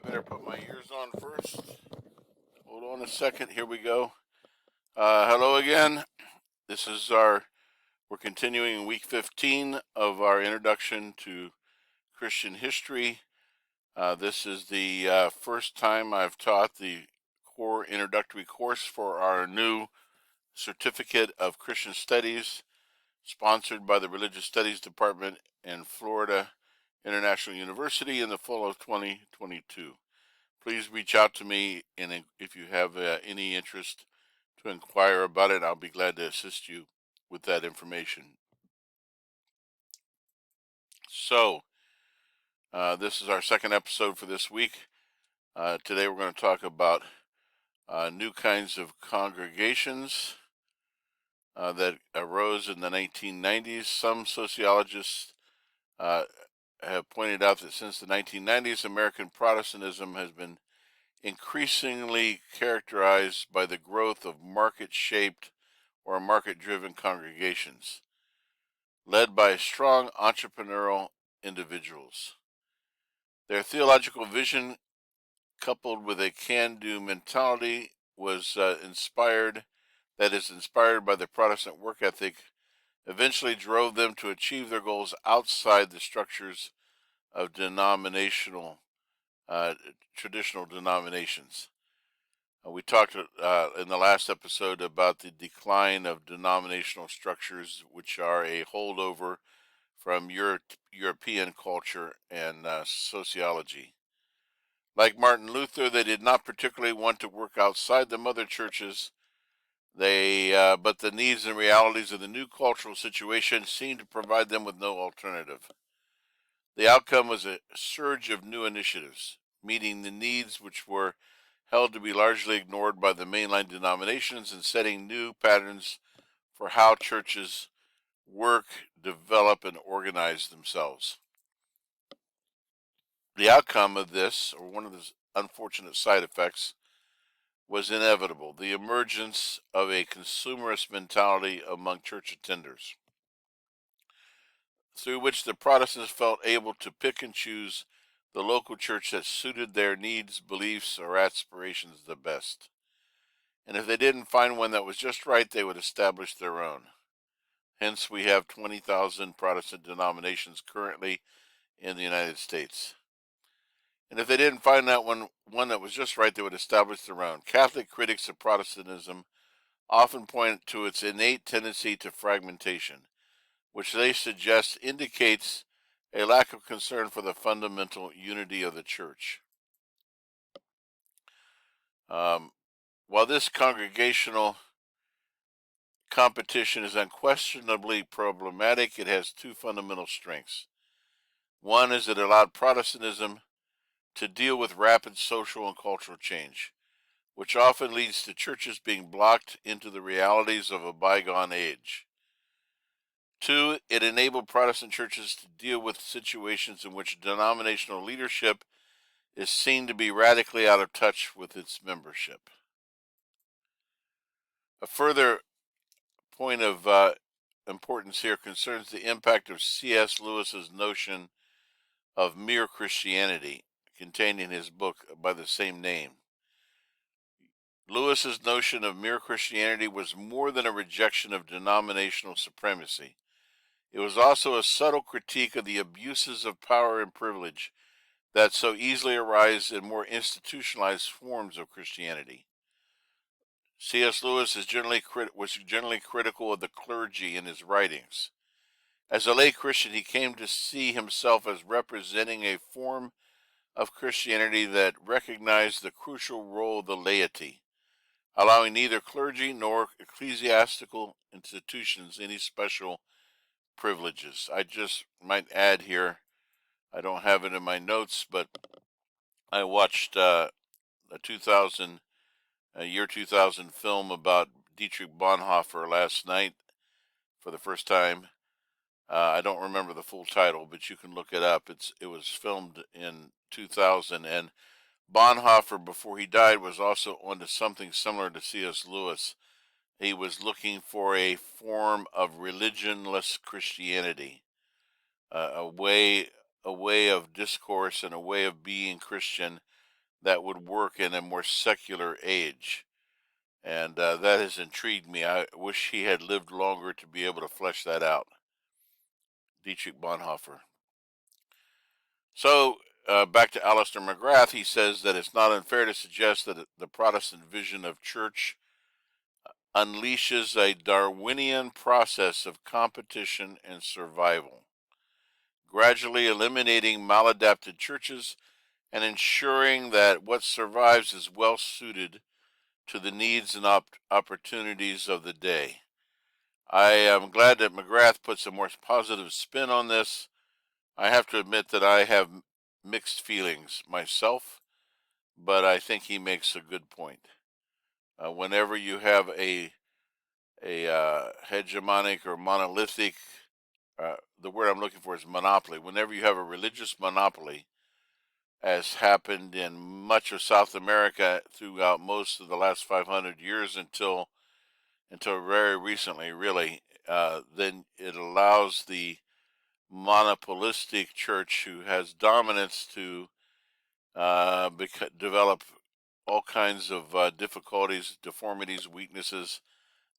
better put my ears on first. Hold on a second. Here we go. Hello again. We're continuing week 15 of our introduction to Christian history. This is the first time I've taught the core introductory course for our new certificate of Christian studies, sponsored by the Religious Studies Department in Florida International University in the fall of 2022. Please reach out to me, and if you have any interest to inquire about it, I'll be glad to assist you with that information. So, this is our second episode for this week. Today we're going to talk about new kinds of congregations that arose in the 1990s. Some sociologists have pointed out that since the 1990s, American Protestantism has been increasingly characterized by the growth of market-shaped or market-driven congregations, led by strong entrepreneurial individuals. Their theological vision, coupled with a can-do mentality, inspired by the Protestant work ethic, eventually drove them to achieve their goals outside the structures of traditional denominations. We talked in the last episode about the decline of denominational structures, which are a holdover from European culture and sociology. Like Martin Luther, they did not particularly want to work outside the mother churches. But the needs and realities of the new cultural situation seemed to provide them with no alternative. The outcome was a surge of new initiatives, meeting the needs which were held to be largely ignored by the mainline denominations and setting new patterns for how churches work, develop, and organize themselves. The outcome of this, or one of the unfortunate side effects, was inevitable: the emergence of a consumerist mentality among church attenders, through which the Protestants felt able to pick and choose the local church that suited their needs, beliefs, or aspirations the best. And if they didn't find one that was just right, they would establish their own. Hence, we have 20,000 Protestant denominations currently in the United States. And if they didn't find that one that was just right, they would establish their own. Catholic critics of Protestantism often point to its innate tendency to fragmentation, which they suggest indicates a lack of concern for the fundamental unity of the church. While this congregational competition is unquestionably problematic, it has two fundamental strengths. One is it allowed Protestantism to deal with rapid social and cultural change, which often leads to churches being blocked into the realities of a bygone age. Two, it enabled Protestant churches to deal with situations in which denominational leadership is seen to be radically out of touch with its membership. A further point of importance here concerns the impact of C.S. Lewis's notion of mere Christianity, contained in his book by the same name. Lewis's notion of mere Christianity was more than a rejection of denominational supremacy. It was also a subtle critique of the abuses of power and privilege that so easily arise in more institutionalized forms of Christianity. C.S. Lewis was generally critical of the clergy in his writings. As a lay Christian, he came to see himself as representing a form of Christianity that recognized the crucial role of the laity, allowing neither clergy nor ecclesiastical institutions any special privileges. I just might add here, I don't have it in my notes, but I watched a year 2000 film about Dietrich Bonhoeffer last night for the first time. I don't remember the full title, but you can look it up. It was filmed in 2000, and Bonhoeffer, before he died, was also onto something similar to C.S. Lewis. He was looking for a form of religionless Christianity, a way of discourse and a way of being Christian that would work in a more secular age. And that has intrigued me. I wish he had lived longer to be able to flesh that out. Dietrich Bonhoeffer. So, back to Alistair McGrath, he says that it's not unfair to suggest that the Protestant vision of church unleashes a Darwinian process of competition and survival, gradually eliminating maladapted churches and ensuring that what survives is well suited to the needs and opportunities of the day. I am glad that McGrath puts a more positive spin on this. I have to admit that I have mixed feelings myself, but I think he makes a good point. Whenever you have a hegemonic or monolithic, the word I'm looking for is monopoly. Whenever you have a religious monopoly, as happened in much of South America throughout most of the last 500 years until very recently, really, then it allows the monopolistic church who has dominance to develop all kinds of difficulties, deformities, weaknesses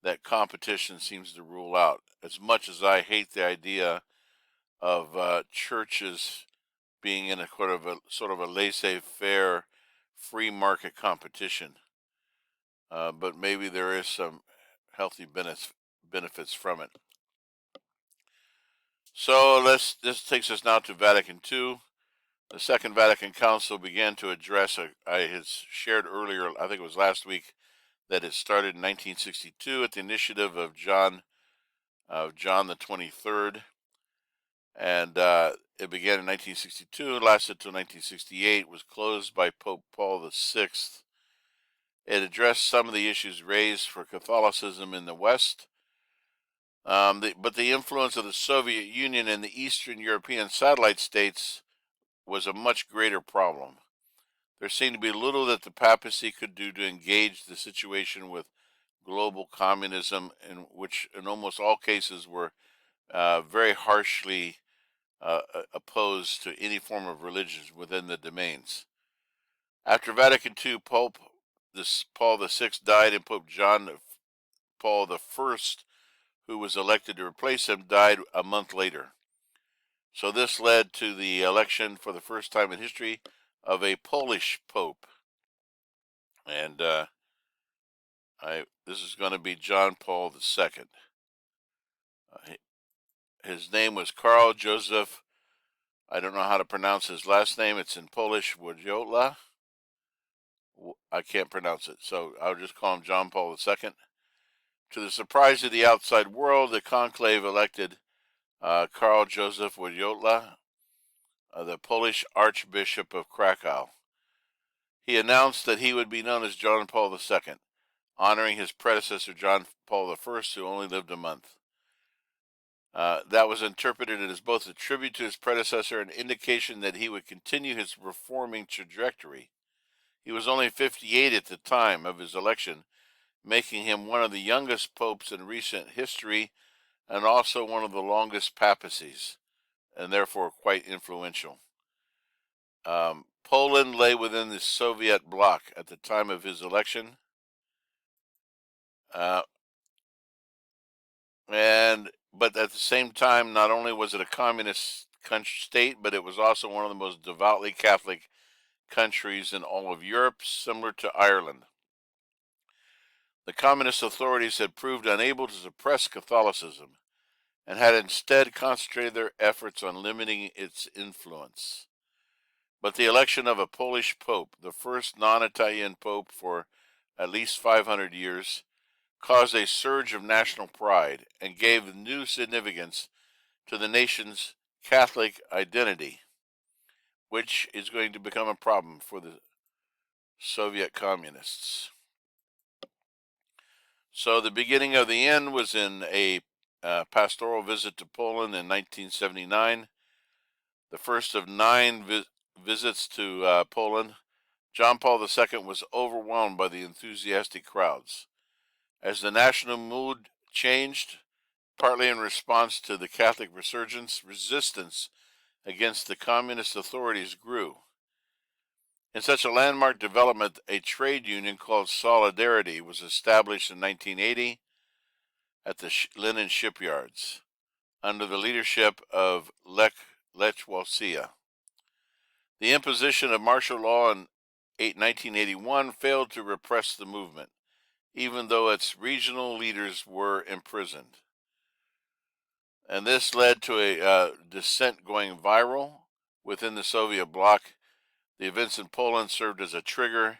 that competition seems to rule out. As much as I hate the idea of churches being in a sort of a laissez-faire, free market competition, but maybe there is some healthy benefits from it. So this takes us now to Vatican II. The Second Vatican Council began to address, I had shared earlier, I think it was last week, that it started in 1962 at the initiative of John the 23rd, and it began in 1962, lasted until 1968, was closed by Pope Paul VI. It addressed some of the issues raised for Catholicism in the West, but the influence of the Soviet Union and the Eastern European satellite states was a much greater problem. There seemed to be little that the papacy could do to engage the situation with global communism, which in almost all cases were very harshly opposed to any form of religion within the domains. After Vatican II, Paul VI died, and Pope John Paul I, who was elected to replace him, died a month later. So this led to the election for the first time in history of a Polish pope. And this is going to be John Paul II. His name was Karl Joseph. I don't know how to pronounce his last name. It's in Polish, Wojtyła. I can't pronounce it, so I'll just call him John Paul II. To the surprise of the outside world, the conclave elected Karl Joseph Wojtyła, the Polish Archbishop of Krakow. He announced that he would be known as John Paul II, honoring his predecessor John Paul I, who only lived a month. That was interpreted as both a tribute to his predecessor and indication that he would continue his reforming trajectory. He was only 58 at the time of his election, making him one of the youngest popes in recent history and also one of the longest papacies, and therefore quite influential. Poland lay within the Soviet bloc at the time of his election, but at the same time, not only was it a communist state, but it was also one of the most devoutly Catholic countries in all of Europe, similar to Ireland. The communist authorities had proved unable to suppress Catholicism and had instead concentrated their efforts on limiting its influence. But the election of a Polish pope, the first non-Italian pope for at least 500 years, caused a surge of national pride and gave new significance to the nation's Catholic identity, which is going to become a problem for the Soviet communists. So the beginning of the end was in a pastoral visit to Poland in 1979. The first of 9 visits to Poland. John Paul II was overwhelmed by the enthusiastic crowds. As the national mood changed, partly in response to the Catholic resurgence, resistance against the communist authorities grew. In such a landmark development, a trade union called Solidarity was established in 1980 at the linen shipyards under the leadership of Lech Walesa. The imposition of martial law in 1981 failed to repress the movement, even though its regional leaders were imprisoned. And this led to a dissent going viral within the Soviet bloc. The events in Poland served as a trigger,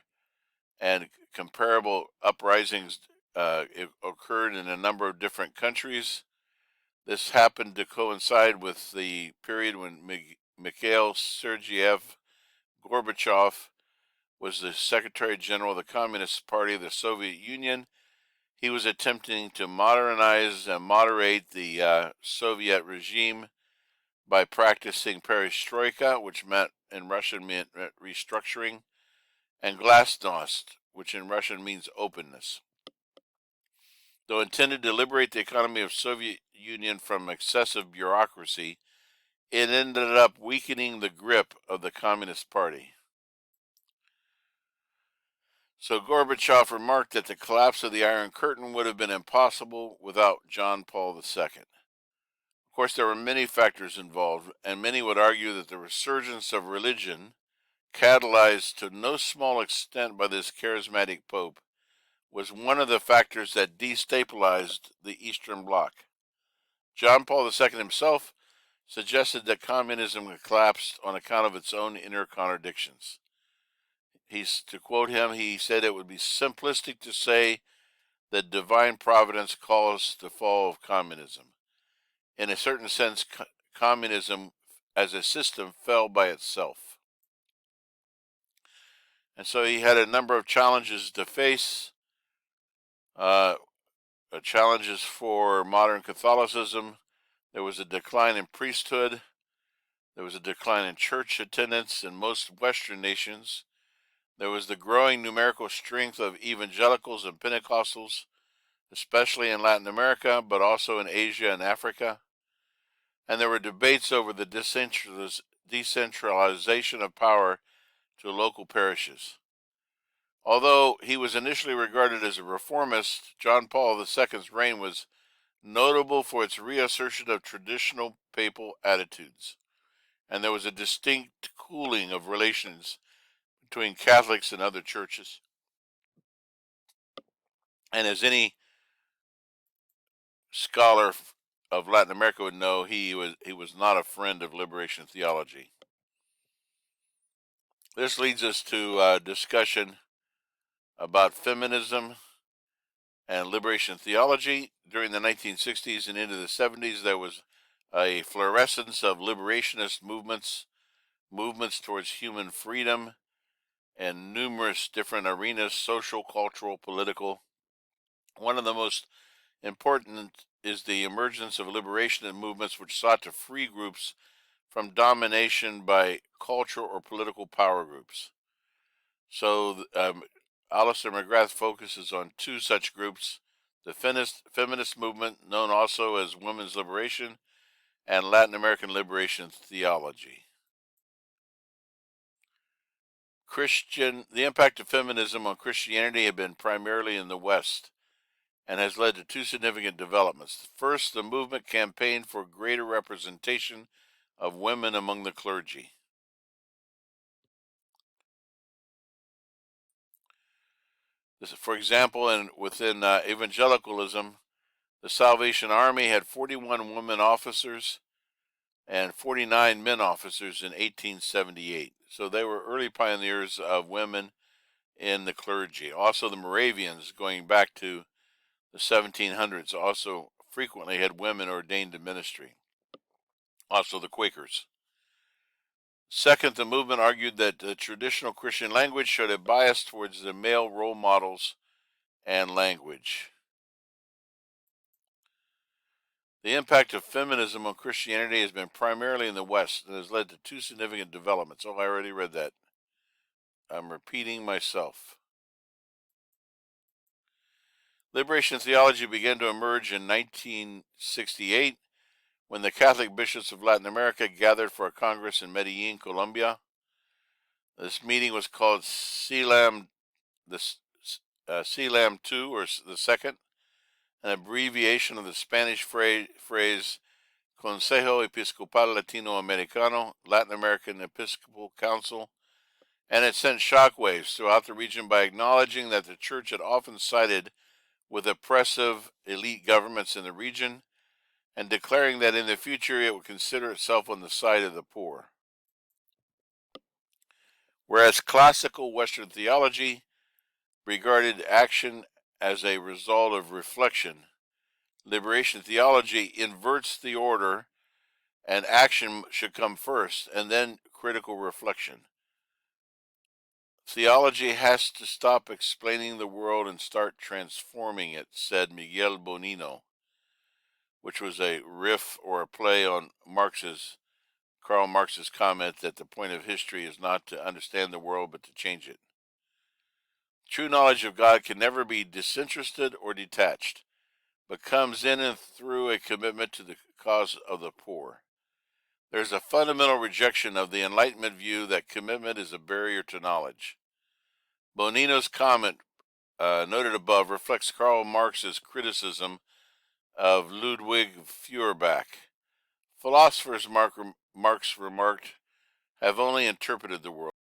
and comparable uprisings occurred in a number of different countries. This happened to coincide with the period when Mikhail Sergeyev Gorbachev was the Secretary General of the Communist Party of the Soviet Union. He was attempting to modernize and moderate the Soviet regime by practicing perestroika, which in Russian meant restructuring, and glasnost, which in Russian means openness. Though intended to liberate the economy of Soviet Union from excessive bureaucracy, it ended up weakening the grip of the Communist Party. So Gorbachev remarked that the collapse of the Iron Curtain would have been impossible without John Paul II. Of course, there were many factors involved, and many would argue that the resurgence of religion, catalyzed to no small extent by this charismatic pope, was one of the factors that destabilized the Eastern Bloc. John Paul II himself suggested that communism had collapsed on account of its own inner contradictions. To quote him, he said it would be simplistic to say that divine providence caused the fall of communism. In a certain sense, communism as a system fell by itself. And so he had a number of challenges to face. Challenges for modern Catholicism. There was a decline in priesthood. There was a decline in church attendance in most Western nations. There was the growing numerical strength of evangelicals and Pentecostals, especially in Latin America, but also in Asia and Africa. And there were debates over the decentralization of power to local parishes. Although he was initially regarded as a reformist, John Paul II's reign was notable for its reassertion of traditional papal attitudes, and there was a distinct cooling of relations between Catholics and other churches. And as any scholar of Latin America would know, he was not a friend of liberation theology. This leads us to discussion about feminism and liberation theology. During the 1960s and into the 70s, there was a fluorescence of liberationist movements towards human freedom, and numerous different arenas: social, cultural, political. One of the most important is the emergence of liberationist movements which sought to free groups from domination by cultural or political power groups. So Alistair McGrath focuses on two such groups: the feminist movement, known also as women's liberation, and Latin American liberation theology. The impact of feminism on Christianity had been primarily in the West and has led to two significant developments. First, the movement campaigned for greater representation of women among the clergy. For example, within evangelicalism, the Salvation Army had 41 women officers and 49 men officers in 1878. So they were early pioneers of women in the clergy. Also, the Moravians, going back to the 1700s, also frequently had women ordained to ministry. Also, the Quakers. Second, the movement argued that the traditional Christian language showed a bias towards the male role models and language. The impact of feminism on Christianity has been primarily in the West and has led to two significant developments. Oh, I already read that. I'm repeating myself. Liberation theology began to emerge in 1968 when the Catholic bishops of Latin America gathered for a congress in Medellin, Colombia. This meeting was called CELAM, CELAM II, or the second, an abbreviation of the Spanish phrase Consejo Episcopal Latinoamericano, Latin American Episcopal Council, and it sent shockwaves throughout the region by acknowledging that the church had often sided with oppressive elite governments in the region and declaring that in the future it would consider itself on the side of the poor. Whereas classical Western theology regarded action as a result of reflection, liberation theology inverts the order, and action should come first, and then critical reflection. Theology has to stop explaining the world and start transforming it, said Miguel Bonino, which was a riff or a play on Karl Marx's comment that the point of history is not to understand the world but to change it. True knowledge of God can never be disinterested or detached, but comes in and through a commitment to the cause of the poor. There is a fundamental rejection of the Enlightenment view that commitment is a barrier to knowledge. Bonino's comment, noted above, reflects Karl Marx's criticism of Ludwig Feuerbach. Philosophers, Marx remarked, have only interpreted the world.